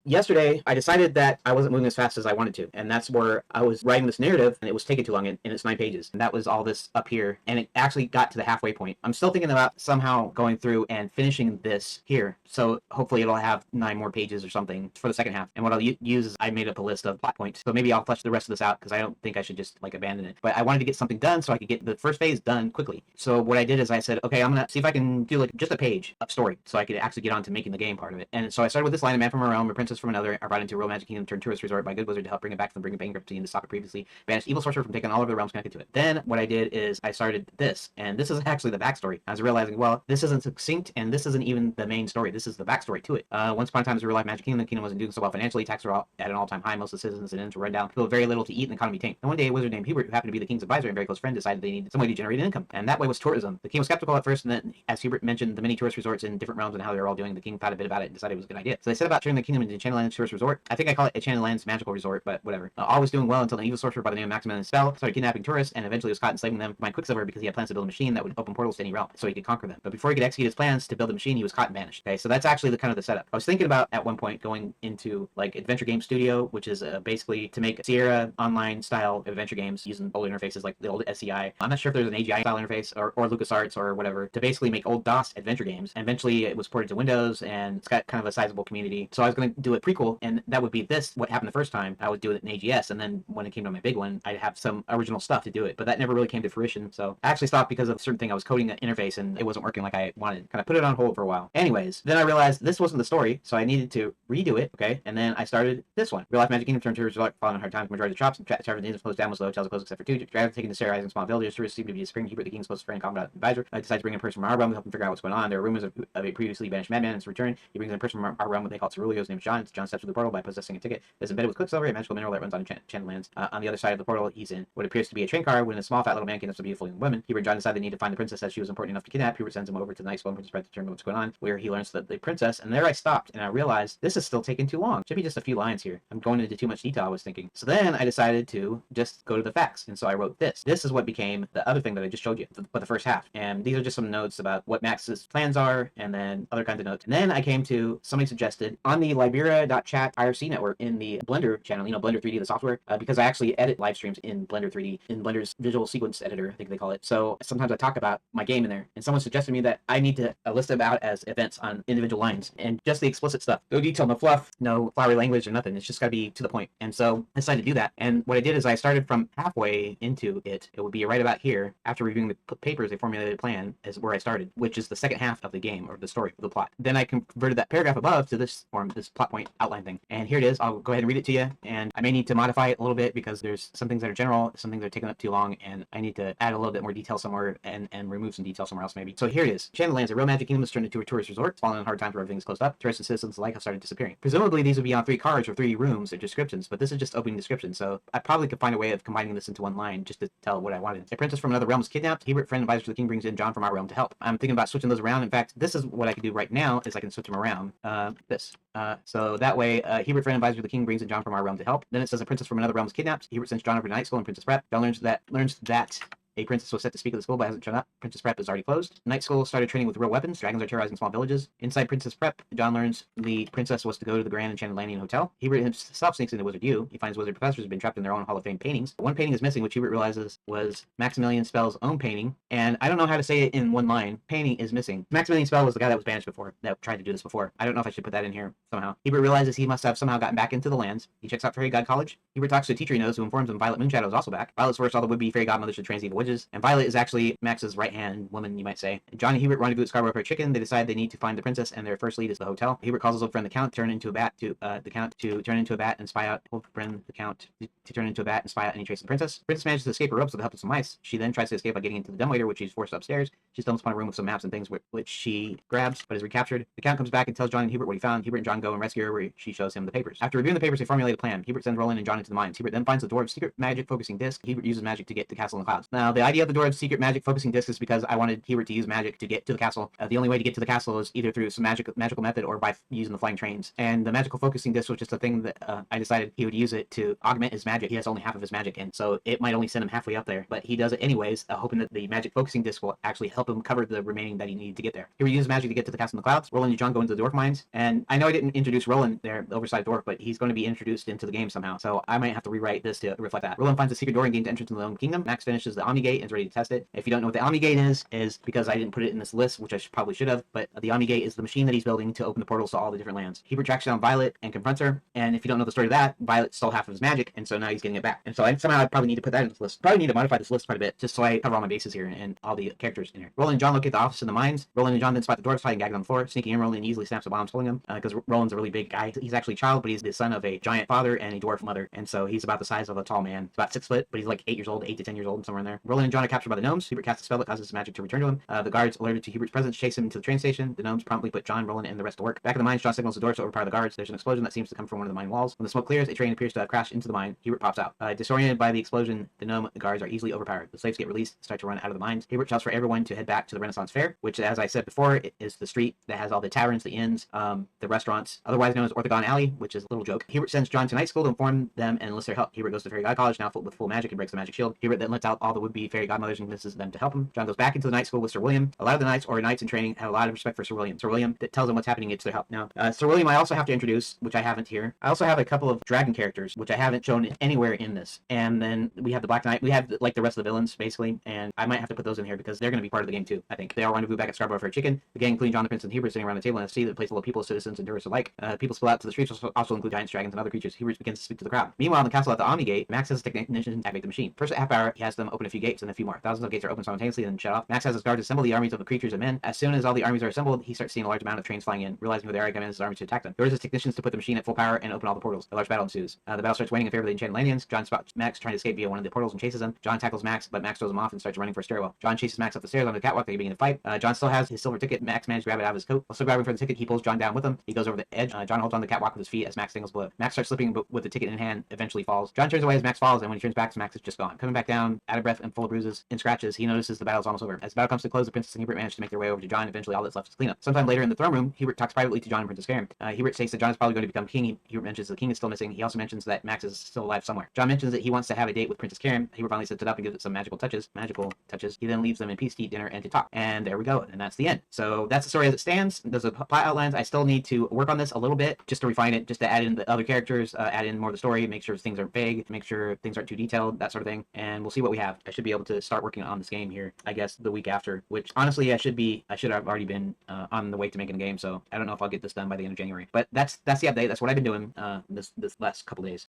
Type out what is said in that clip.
yesterday I decided that I wasn't moving as fast as I wanted to, and that's where I was writing this narrative, and it was taking too long, and it's 9 pages, and that was all this up here, and it actually got to the halfway point. I'm still thinking about somehow going through and finishing this here, so hopefully it'll have 9 more pages or something for the second half. And what I'll use is I made up a list of plot points, so maybe I'll flesh the rest of this out because I don't think I should just like abandon it. But I wanted to get something done so I could get the first phase done quickly. So what I did is I said, okay, I'm gonna see if I can do like just a page of story so I could actually get on to making the game part of it. And so I started with this line: a man from a realm, a princess from another, are brought into a real magic kingdom turned tourist resort by a good wizard to help bring it back from the brink of bankruptcy and to stop a previously banished evil sorcerer from taking all of the realms connected to it. Then what I did is I started this, and this is actually the backstory. I was realizing, well, this isn't succinct, and this isn't even the main story. This is the backstory to it. Once upon a time, there was a real life magic kingdom. The kingdom wasn't doing so well financially. Taxes were all at an all-time high. Most of the citizens and inns were run down. People had very little to eat, and the economy tanked. And one day, a wizard named Hubert, who happened to be the king's advisor and very close friend, decided they needed some way to generate an income, and that way was tourism. The king was skeptical at first, and then, as Hubert mentioned, the many tourist resorts in different realms and how they were all doing, the king thought a bit about it and decided it was a good idea. So they set about turning the kingdom into Enchanted Lands Tourist Resort. I think I call it Enchanted Lands Magical Resort, but whatever. All was doing well until an evil sorcerer by the name of Maximilian Spell started kidnapping tourists and eventually was caught enslaving them to mine Quicksilver because he had plans to build a machine that would open portals to any realm so he could conquer them. But before he could execute his plans to build the machine, he was caught and banished. Okay, so that's actually the kind of the setup. I was thinking about at one point going into like Adventure Game Studio, which is basically to make Sierra online style adventure games using old interfaces like the old SEI. I'm not sure if there's an AGI style interface or LucasArts or whatever to basically make old DOS adventure games. And eventually it was ported to Windows and it's got kind of a sizable community. So I was going to do a prequel, and that would be this, what happened the first time. I would do it in AGS, and then when it came to my big one, I'd have some original stuff to do it. But that never really came to fruition. So I actually stopped because of a certain thing. I was coding an interface and it wasn't working like I wanted. Kind of put it on hold for a while. Anyways, then I realized this wasn't the story, so I needed to redo it. Okay, and then I started this one. Real life magic kingdom turned to resort following hard times. Majority of the shops and taverns closed down, most hotels closed except for two. Dragons taking to terrorizing small villages. Tourists seem to be disappearing. Hubert, the king's closest friend and combat advisor, decided to bring in a person from our realm to help him figure out what's going on. There are rumors of a previously banished madman in his return. He brings in a person from our realm, what they call Cerulio. His name is John. John steps through the portal by possessing a ticket that's embedded with Quicksilver, a magical mineral that runs on Enchanted Lands. On the other side of the portal, he's in what appears to be a train car when a small fat little man kidnaps a beautiful young woman. Hubert and John decide they need to find the princess as she was important enough to kidnap. Hubert sends him over to the night school and Princess Bride to determine what's going on, where he learns that the princess, and there I stopped and I realized this is still taking too long. Should be just a few lines here. I'm going into too much detail, I was thinking. So then I decided to just go to the facts, and so I wrote this. This is what became the other thing that I just showed you, but the first half. And these are just some notes about what Max's plans are, and then other kinds of notes. And then I came to somebody suggested on the Libera.chat IRC network in the Blender channel, Blender 3D, the software, because I actually edit live streams in Blender 3D, in Blender's visual sequence editor, I think they call it. So sometimes I talk about my game in there, and someone suggested me that I need to list them out as events on individual lines, and just the explicit stuff. No detail, no fluff, no flowery language or nothing. It's just got to be to the point. And so I decided to do that. And what I did is I started from halfway into it. It would be right about here. After reviewing the papers, they formulated a plan is where I started, which is the second half of the game, or the story, of the plot. Then I converted that paragraph above to this form, this plot point outline thing. And here it is. I'll go ahead and read it to you. And I may need to modify it a little bit because there's some things that are general, some things that are taking up too long, and I need to add a little bit more detail somewhere and remove some detail somewhere else maybe. So here it is. Enchanted Lands, a real magic kingdom, is turned into a tourist resort. Falling in hard times where everything's closed up. Tourists and citizens alike have started disappearing. Presumably these would be on 3 cards or 3 rooms or descriptions, but this is just opening description, so I probably could find a way of combining this into one line just to tell what I wanted. A princess from another realm is kidnapped. Hubert, friend advisor to the king, brings in John from our realm to help. I'm thinking about switching those around. In fact, this is what I can do right now is I can switch them around. So that way, Hubert, friend advisor to the king, brings in John from our realm to help. Then it says a princess from another realm is kidnapped. Hubert sends John over to night school and Princess Prep. John learns that a princess was set to speak at the school but hasn't shown up. Princess Prep is already closed. Night School started training with real weapons. Dragons are terrorizing small villages. Inside Princess Prep, John learns the princess was to go to the Grand Enchanted Landing Hotel. Hubert himself sneaks into Wizard U. He finds wizard professors have been trapped in their own Hall of Fame paintings. One painting is missing, which Hubert realizes was Maximilian Spell's own painting. And I don't know how to say it in one line. Painting is missing. Maximilian Spell was the guy that was banished before, that tried to do this before. I don't know if I should put that in here somehow. Hubert realizes he must have somehow gotten back into the lands. He checks out Fairy God College. Hubert talks to a teacher he knows who informs him Violet Moonshadow is also back. Violet's first all the would-be fairy godmothers should train evil witches, and Violet is actually Max's right-hand woman, you might say. John and Hubert rendezvous at Scarborough Fried Chicken. They decide they need to find the princess, and their first lead is the hotel. Hubert calls his old friend the Count, turn into a bat to turn into a bat and spy out old friend the Count to turn into a bat and spy out any trace of the princess. The princess manages to escape her ropes with the help of some mice. She then tries to escape by getting into the dumbwaiter, which she's forced upstairs. She stumbles upon a room with some maps and things which she grabs, but is recaptured. The Count comes back and tells John and Hubert what he found. Hubert and John go and rescue her, where she shows him the papers. After reviewing the papers, they formulate a plan. Hubert sends Roland and John into the mines. Hubert then finds the dwarf's secret magic focusing disc. Hubert uses magic to get to Castle in the Clouds. Now, The idea of the Dwarves Secret Magic Focusing Disc is because I wanted Hubert to use magic to get to the castle. The only way to get to the castle is either through some magical method or by using the flying trains. And the Magical Focusing Disc was just a thing that I decided he would use it to augment his magic. He has only half of his magic, and so it might only send him halfway up there, but he does it anyways, hoping that the Magic Focusing Disc will actually help him cover the remaining that he needed to get there. He would use magic to get to the castle in the clouds. Roland and John go into the dwarf mines, and I know I didn't introduce Roland there, the oversized dwarf, but he's going to be introduced into the game somehow, so I might have to rewrite this to reflect that. Roland finds a secret door and gains entrance into the Gnome Kingdom. Max finishes the Omni Gate and is ready to test it. If you don't know what the Omni Gate is because I didn't put it in this list, which I probably should have, but the Omni Gate is the machine that he's building to open the portals to all the different lands. Hubert tracks down Violet and confronts her, and if you don't know the story of that, Violet stole half of his magic, and so now he's getting it back. And so somehow I probably need to put that in this list. Probably need to modify this list quite a bit, just so I cover all my bases here and all the characters in here. Roland and John locate the office in the mines. Roland and John then spot the dwarves fighting gagged on the floor. Sneaking in, Roland easily snaps the bombs, pulling him, because Roland's a really big guy. He's actually a child, but he's the son of a giant father and a dwarf mother, and so he's about the size of a tall man. He's about 6 foot, but he's like 8 years old, 8 to 10 years old, somewhere in there. Roland and John are captured by the gnomes. Hubert casts a spell that causes his magic to return to him. The guards, alerted to Hubert's presence, chase him to the train station. The gnomes promptly put John, Roland, and the rest to work. Back in the mines, John signals the doors to overpower the guards. There's an explosion that seems to come from one of the mine walls. When the smoke clears, a train appears to have crashed into the mine. Hubert pops out. Disoriented by the explosion, the gnome guards are easily overpowered. The slaves get released, start to run out of the mines. Hubert shouts for everyone to head back to the Renaissance Fair, which, as I said before, is the street that has all the taverns, the inns, the restaurants, otherwise known as Orthogon Alley, which is a little joke. Hubert sends John to night school to inform them and enlist their help. Hubert goes to Fairy God College, now with full magic, and breaks the magic shield. Hubert then lets out all the would-be fairy godmothers and convinces them to help him. John goes back into the night school with Sir William. A lot of the knights or knights in training have a lot of respect for Sir William. Sir William that tells them what's happening, it's their help. Now, Sir William I also have to introduce, which I haven't here. I also have a couple of dragon characters, which I haven't shown anywhere in this. And then we have the Black Knight. We have like the rest of the villains, basically, and I might have to put those in here because they're going to be part of the game too, I think. They all rendezvous back at Scarborough for a chicken. The gang, including John the Prince and Hubert, sitting around the table in a seat that plays full of people, citizens, and tourists alike. People spill out to the streets, also include giants, dragons, and other creatures. Hubert begins to speak to the crowd. Meanwhile, in the castle at the Omni Gate, Max has his technicians activate the machine. First at half hour, he has them open a few gates and a few more. Thousands of gates are opened simultaneously and shut off. Max has his guards assemble the armies of the creatures and men. As soon as all the armies are assembled, he starts seeing a large amount of trains flying in. Realizing who they are, he commands his army to attack them. He orders his technicians to put the machine at full power and open all the portals. A large battle ensues. The battle starts waning in favor of the Enchanted Lands. John spots Max trying to escape via one of the portals and chases him. John tackles Max, but Max throws him off and starts running for a stairwell. John chases Max up the stairs onto the catwalk. They begin to fight. John still has his silver ticket. Max manages to grab it out of his coat. Also grabbing for the ticket, he pulls John down with him. He goes over the edge. John holds on the catwalk with his feet as Max dangles below. Max starts slipping, but with the ticket in hand, eventually falls. John turns away as Max falls, and when he turns back, Max is just gone. Coming back down, out of breath and full of bruises and scratches, he notices the battle's almost over. As the battle comes to a close, the princess and Hubert manage to make their way over to John. Eventually, all that's left is cleanup. Sometime later in the throne room, Hubert talks privately to John and Princess Karen. Hubert states that John is probably going to become king. Hubert mentions the king is still missing. He also mentions that Max is still alive somewhere. John mentions that he wants to have a date with Princess Karen. Hubert finally sets it up and gives it some magical touches. He then leaves them in peace to eat dinner and to talk. And there we go. And that's the end. So that's the story as it stands. Those are the plot outlines. I still need to work on this a little bit just to refine it, just to add in the other characters, add in more of the story, make sure things aren't vague, make sure things aren't too detailed, that sort of thing. And we'll see what we have. I should be able to start working on this game here, I guess, the week after, which honestly I should have already been on the way to making a game. So I don't know if I'll get this done by the end of January. But that's the update. That's what I've been doing this last couple days.